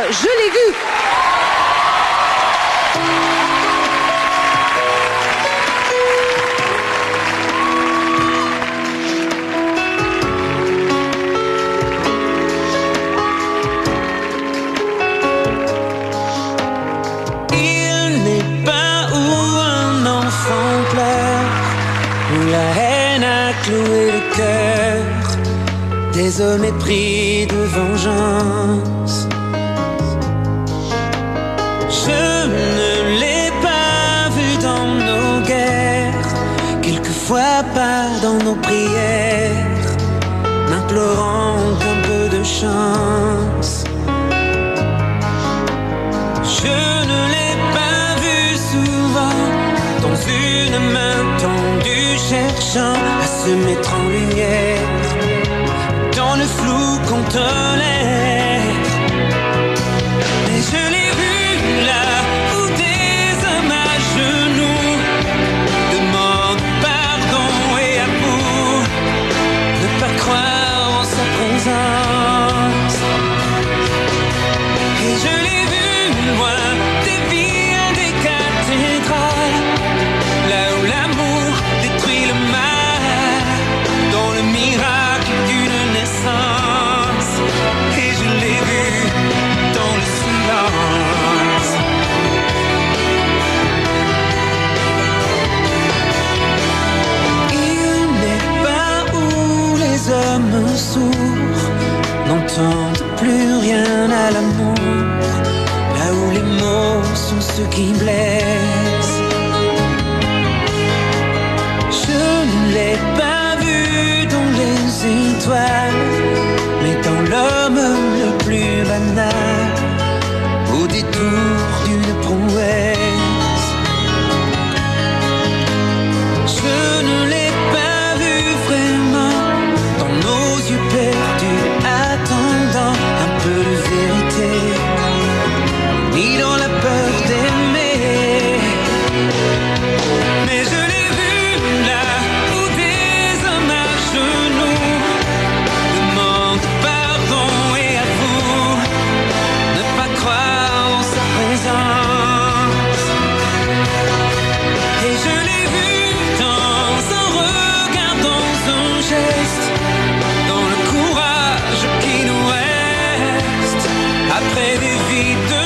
Je l'ai vu. Il n'est pas où un enfant pleure, où la haine a cloué le cœur des hommes épris de vengeance. Je ne l'ai pas vu dans nos guerres, quelquefois pas dans nos prières, n'implorant qu'un peu de chance. Je ne l'ai pas vu souvent, dans une main tendue, cherchant à se mettre en lumière, dans le flou qu'on tolère. Mais je l'ai vu là où des hommes à genoux demandent pardon et amour, ne pas croire en sa présence. Et je l'ai vu loin des villes, des cathédrales, là où l'amour détruit le mal, dans le miracle d'une naissance. Et je l'ai vu dans le silence. Il n'est pas où les hommes sourds n'entendent plus rien à l'amour, là où les mots sont ceux qui blessent. Je ne l'ai pas vu dans les étoiles, mais dans l'homme le plus banal, au détour d'une prouesse. Je ne l'ai pas vu vraiment dans nos yeux perdus, attendant un peu de vérité, ni dans la peur d'aimer. Mais je l'ai vu là où des hommes à genoux demandent pardon et avouent ne pas croire en sa présence. Et je l'ai vu dans un regard, dans un geste, dans le courage qui nous reste après des vies de